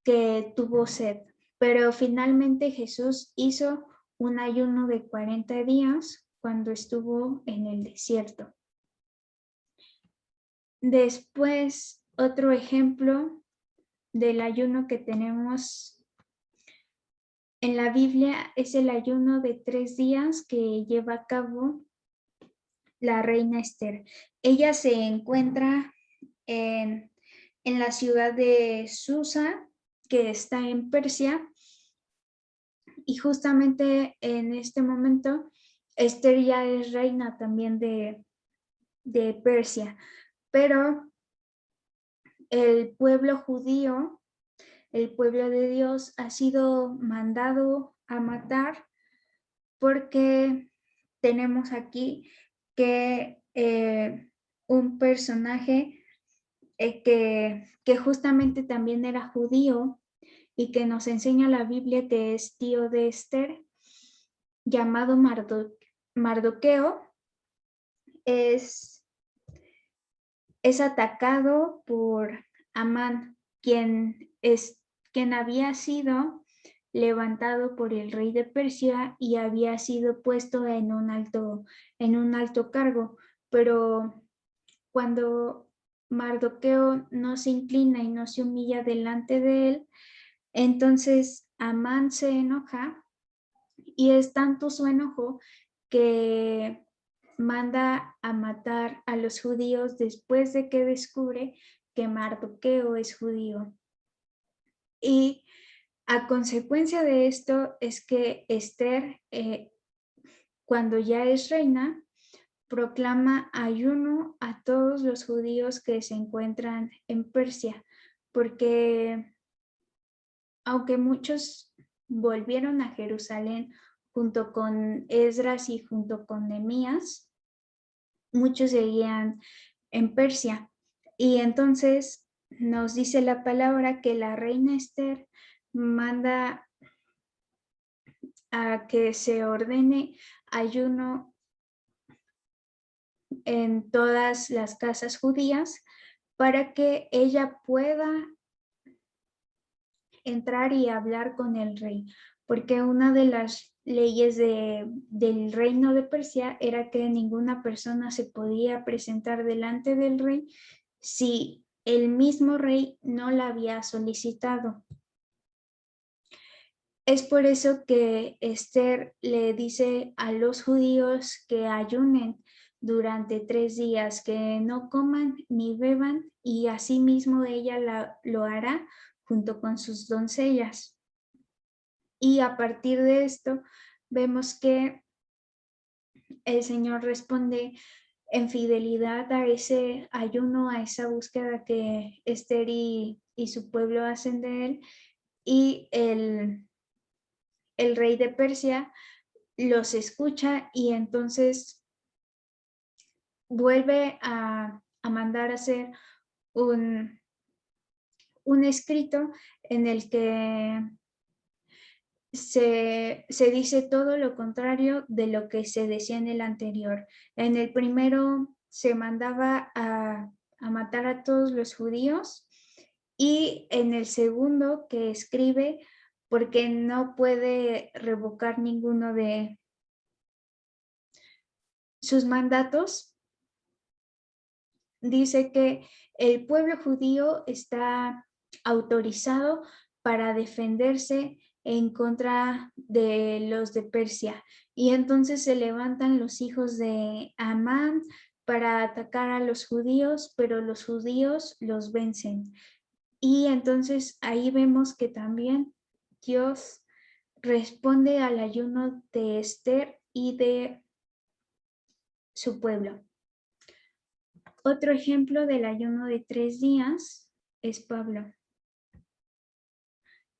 que tuvo sed, pero finalmente Jesús hizo un ayuno de 40 días cuando estuvo en el desierto. Después, otro ejemplo del ayuno que tenemos en la Biblia es el ayuno de 3 días que lleva a cabo la reina Esther. Ella se encuentra en la ciudad de Susa, que está en Persia, y justamente en este momento Esther ya es reina también de Persia, pero el pueblo judío, el pueblo de Dios, ha sido mandado a matar porque tenemos aquí que un personaje que justamente también era judío y que nos enseña la Biblia que es tío de Esther, llamado Mardoqueo, es atacado por Amán, quien había sido levantado por el rey de Persia y había sido puesto en un alto cargo, pero cuando Mardoqueo no se inclina y no se humilla delante de él, entonces Amán se enoja y es tanto su enojo que manda a matar a los judíos después de que descubre que Mardoqueo es judío. Y a consecuencia de esto es que Esther, cuando ya es reina, proclama ayuno a todos los judíos que se encuentran en Persia, porque aunque muchos volvieron a Jerusalén junto con Esdras y junto con Nehemías, muchos seguían en Persia. Y entonces nos dice la palabra que la reina Esther manda a que se ordene ayuno en todas las casas judías para que ella pueda entrar y hablar con el rey, porque una de las leyes del reino de Persia era que ninguna persona se podía presentar delante del rey si el mismo rey no la había solicitado. Es por eso que Esther le dice a los judíos que ayunen durante 3 días, que no coman ni beban, y asimismo ella lo hará junto con sus doncellas. Y a partir de esto vemos que el Señor responde en fidelidad a ese ayuno, a esa búsqueda que Esther y su pueblo hacen de él, y el rey de Persia los escucha y entonces vuelve a mandar a hacer un escrito en el que se dice todo lo contrario de lo que se decía en el anterior. En el primero se mandaba a matar a todos los judíos, y en el segundo que escribe, porque no puede revocar ninguno de sus mandatos, dice que el pueblo judío está autorizado para defenderse en contra de los de Persia. Y entonces se levantan los hijos de Amán para atacar a los judíos, pero los judíos los vencen. Y entonces ahí vemos que también Dios responde al ayuno de Esther y de su pueblo. Otro ejemplo del ayuno de 3 días es Pablo.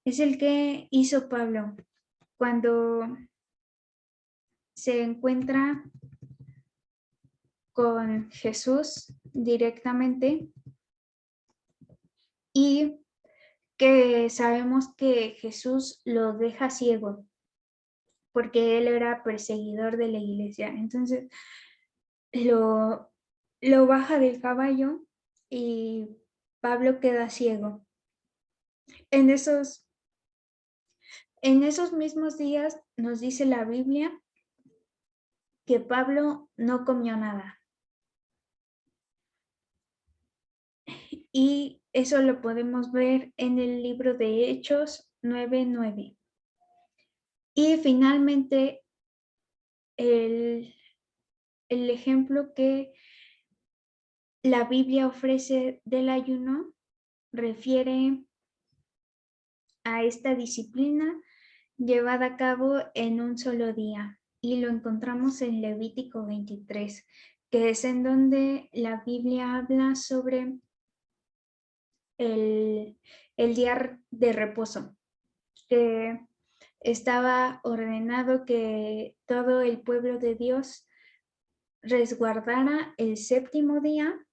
Es el que hizo Pablo cuando se encuentra con Jesús directamente, y que sabemos que Jesús lo deja ciego porque él era perseguidor de la iglesia. Entonces lo baja del caballo y Pablo queda ciego. En esos mismos días nos dice la Biblia que Pablo no comió nada. Y eso lo podemos ver en el libro de Hechos 9:9. Y finalmente, el ejemplo que la Biblia ofrece del ayuno refiere a esta disciplina llevada a cabo en un solo día, y lo encontramos en Levítico 23, que es en donde la Biblia habla sobre el día de reposo, que estaba ordenado que todo el pueblo de Dios resguardara el 7º día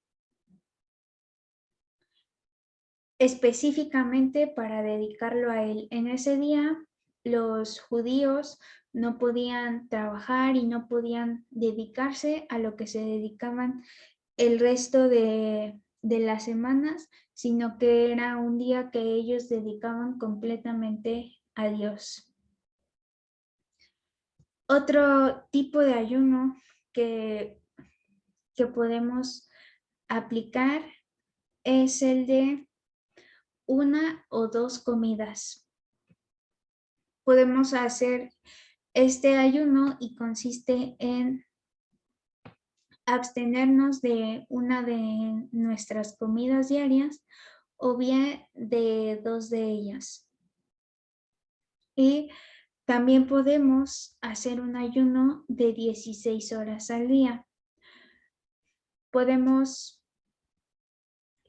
específicamente para dedicarlo a él. En ese día los judíos no podían trabajar y no podían dedicarse a lo que se dedicaban el resto de las semanas, sino que era un día que ellos dedicaban completamente a Dios. Otro tipo de ayuno que podemos aplicar es el de 1 o 2 comidas. Podemos hacer este ayuno y consiste en abstenernos de una de nuestras comidas diarias o bien de 2 de ellas. Y también podemos hacer un ayuno de 16 horas al día. Podemos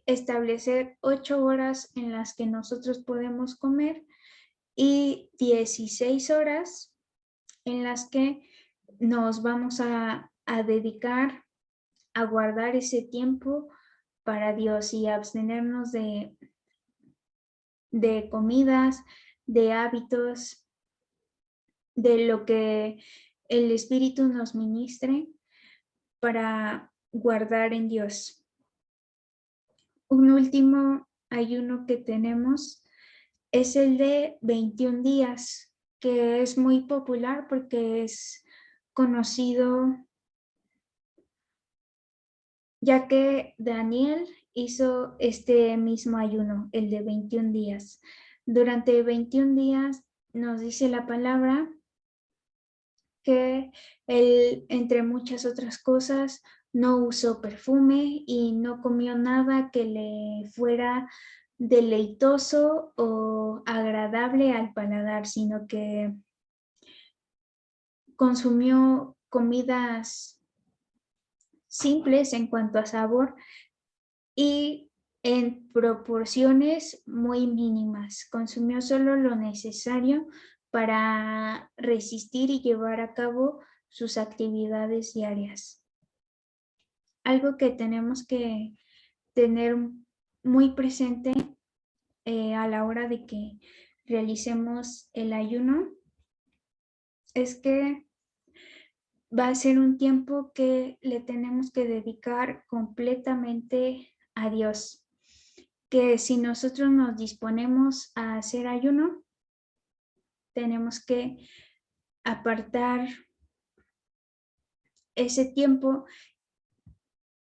establecer 8 horas en las que nosotros podemos comer y 16 horas en las que nos vamos a dedicar a guardar ese tiempo para Dios y abstenernos de comidas, de hábitos, de lo que el Espíritu nos ministre para guardar en Dios. Un último ayuno que tenemos es el de 21 días, que es muy popular porque es conocido, ya que Daniel hizo este mismo ayuno, el de 21 días. Durante 21 días nos dice la palabra que él, entre muchas otras cosas, no usó perfume y no comió nada que le fuera deleitoso o agradable al paladar, sino que consumió comidas simples en cuanto a sabor y en proporciones muy mínimas. Consumió solo lo necesario para resistir y llevar a cabo sus actividades diarias. Algo que tenemos que tener muy presente a la hora de que realicemos el ayuno es que va a ser un tiempo que le tenemos que dedicar completamente a Dios. Que si nosotros nos disponemos a hacer ayuno, tenemos que apartar ese tiempo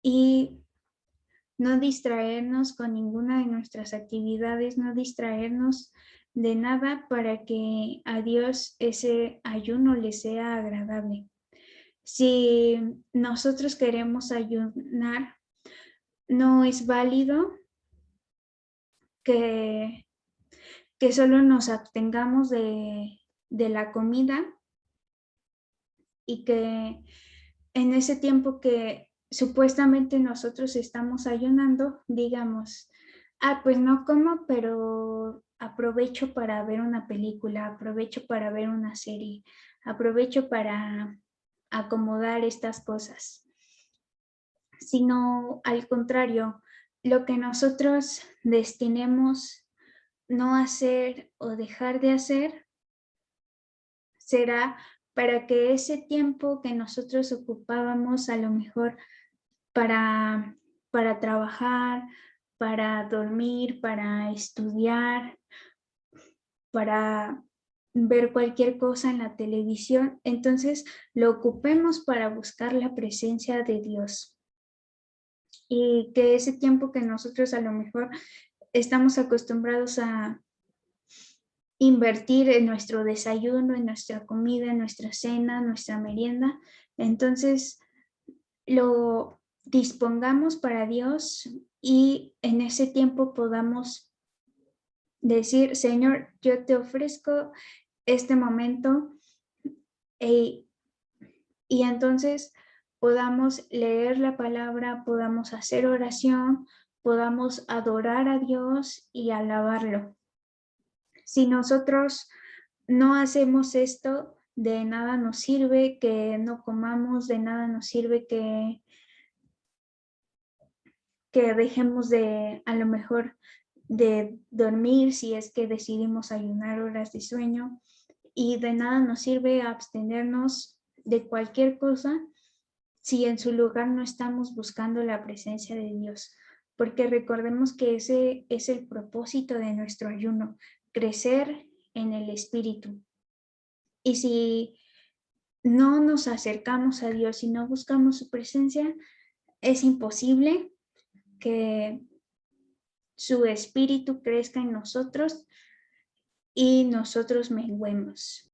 y no distraernos con ninguna de nuestras actividades, no distraernos de nada para que a Dios ese ayuno le sea agradable. Si nosotros queremos ayunar, no es válido que solo nos abstengamos de la comida y que en ese tiempo que supuestamente nosotros estamos ayunando, digamos, pues no como, pero aprovecho para ver una película, aprovecho para ver una serie, aprovecho para acomodar estas cosas, sino al contrario, lo que nosotros destinemos no hacer o dejar de hacer será para que ese tiempo que nosotros ocupábamos a lo mejor para, para trabajar, para dormir, para estudiar, para ver cualquier cosa en la televisión, entonces lo ocupemos para buscar la presencia de Dios. Y que ese tiempo que nosotros a lo mejor estamos acostumbrados a invertir en nuestro desayuno, en nuestra comida, en nuestra cena, nuestra merienda, entonces lo dispongamos para Dios y en ese tiempo podamos decir, Señor, yo te ofrezco este momento y entonces podamos leer la palabra, podamos hacer oración, podamos adorar a Dios y alabarlo. Si nosotros no hacemos esto, de nada nos sirve que no comamos, de nada nos sirve que dejemos de, a lo mejor, de dormir si es que decidimos ayunar horas de sueño, y de nada nos sirve abstenernos de cualquier cosa si en su lugar no estamos buscando la presencia de Dios, porque recordemos que ese es el propósito de nuestro ayuno, crecer en el Espíritu. Y si no nos acercamos a Dios y no buscamos su presencia, es imposible que su Espíritu crezca en nosotros y nosotros menguemos.